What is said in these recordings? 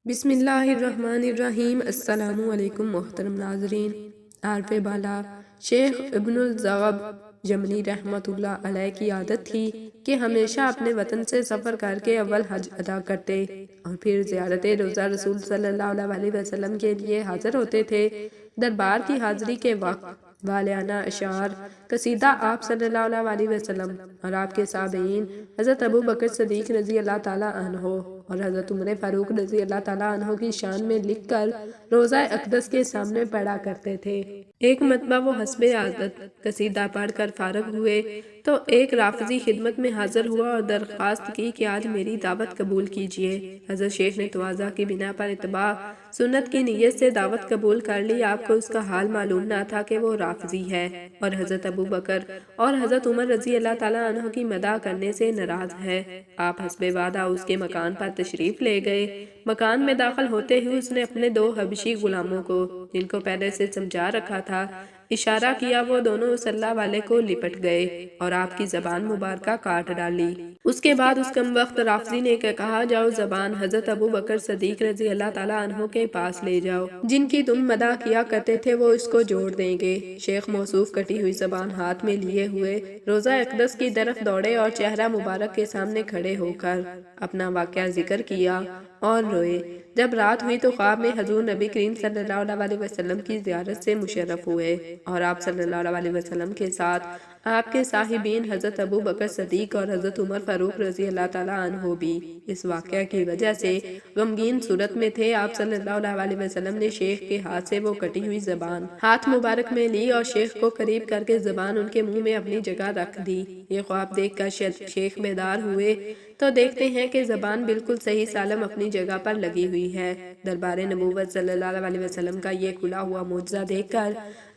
بسم اللہ الرحمن الرحیم۔ السلام علیکم محترم ناظرین۔ عارف بالا شیخ ابن الزغب جملی رحمۃ اللہ علیہ کی عادت تھی کہ ہمیشہ اپنے وطن سے سفر کر کے اول حج ادا کرتے اور پھر زیارت روضہ رسول صلی اللہ علیہ وسلم کے لیے حاضر ہوتے تھے۔ دربار کی حاضری کے وقت والیانہ اشعار قصیدہ آپ صلی اللہ علیہ وسلم اور آپ کے صحابین حضرت ابو بکر صدیق رضی اللہ تعالیٰ عنہ اور حضرت عمر فاروق رضی اللہ تعالیٰ عنہ کی شان میں لکھ کر روضہ اقدس کے سامنے پڑھا کرتے تھے۔ ایک مرتبہ وہ حسب عادت قصیدہ پڑھ کر فارغ ہوئے تو ایک رافضی خدمت میں حاضر ہوا اور درخواست کی کہ آج میری دعوت قبول کیجیے۔ حضرت شیخ نے تواضع کی بنا پر اتباع سنت کی نیت سے دعوت قبول کر لی۔ آپ کو اس کا حال معلوم نہ تھا کہ وہ رافضی ہے اور حضرت ابو بکر اور حضرت عمر رضی اللہ تعالیٰ عنہ کی مدح کرنے سے ناراض ہے۔ آپ حسب وعدہ اس کے مکان پر تشریف لے گئے۔ مکان میں داخل ہوتے ہی اس نے اپنے دو حبشی غلاموں کو، جن کو پہلے سے سمجھا رکھا تھا، اشارہ کیا۔ وہ دونوں اس اللہ والے کو لپٹ گئے اور آپ کی زبان مبارکہ کاٹ ڈالی۔ اس کے بعد اس کم وقت رافضی نے کہا، جاؤ زبان حضرت ابو بکر صدیق رضی اللہ تعالیٰ عنہ کے پاس لے جاؤ، جن کی تم مدح کیا کرتے تھے وہ اس کو جوڑ دیں گے۔ شیخ موصوف کٹی ہوئی زبان ہاتھ میں لیے ہوئے روضہ اقدس کی طرف دوڑے اور چہرہ مبارک کے سامنے کھڑے ہو کر اپنا واقعہ ذکر کیا اور روئے۔ جب رات ہوئی تو خواب میں حضور نبی کریم صلی اللہ علیہ وسلم کی زیارت سے مشرف ہوئے اور آپ صلی اللہ علیہ وسلم کے ساتھ آپ کے صاحبین حضرت ابو بکر صدیق اور حضرت عمر فاروق رضی اللہ تعالیٰ عنہ بھی اس واقعہ کی وجہ سے غمگین صورت میں تھے۔ آپ صلی اللہ علیہ وسلم نے شیخ کے ہاتھ سے وہ کٹی ہوئی زبان ہاتھ مبارک میں لی اور شیخ کو قریب کر کے زبان ان کے منہ میں اپنی جگہ رکھ دی۔ یہ خواب دیکھ کر شیخ بیدار ہوئے تو دیکھتے ہیں کہ زبان بالکل صحیح سالم اپنی جگہ پر لگی ہوئی ہے۔ دربار نبوت صلی اللہ علیہ وسلم کا یہ کھلا ہوا معجزہ دیکھ کر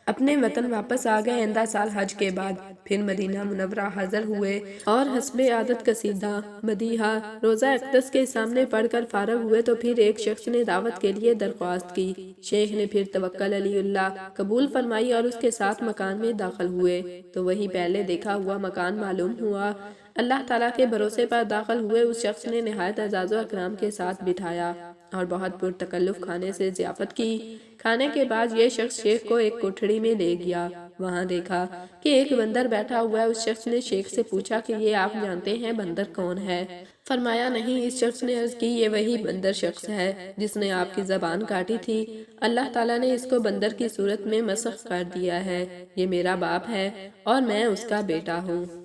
اپنے وطن واپس آ گئے۔ آئندہ سال حج کے بعد پھر مدینہ منورہ حاضر ہوئے اور حسب عادت قصیدہ مدیحہ روضہ اقدس کے سامنے پڑھ کر فارغ ہوئے تو پھر ایک شخص نے دعوت کے لیے درخواست کی۔ شیخ نے پھر توکل علی اللہ قبول فرمائی اور اس کے ساتھ مکان میں داخل ہوئے تو وہی پہلے دیکھا ہوا مکان معلوم ہوا۔ اللہ تعالیٰ کے بھروسے پر داخل ہوئے اس شخص نے نہایت اعزاز و اکرام کے ساتھ بٹھایا اور بہت پرتکلف کھانے سے ضیافت کی۔ کھانے کے بعد یہ شخص شیخ کو ایک کوٹھڑی میں لے گیا۔ وہاں دیکھا کہ ایک بندر بیٹھا ہوا ہے۔ اس شخص نے شیخ سے پوچھا کہ یہ آپ جانتے ہیں بندر کون ہے؟ فرمایا نہیں۔ اس شخص نے عرض کی، یہ وہی بندر شخص ہے جس نے آپ کی زبان کاٹی تھی۔ اللہ تعالیٰ نے اس کو بندر کی صورت میں مسخ کر دیا ہے۔ یہ میرا باپ ہے اور میں اس کا بیٹا ہوں۔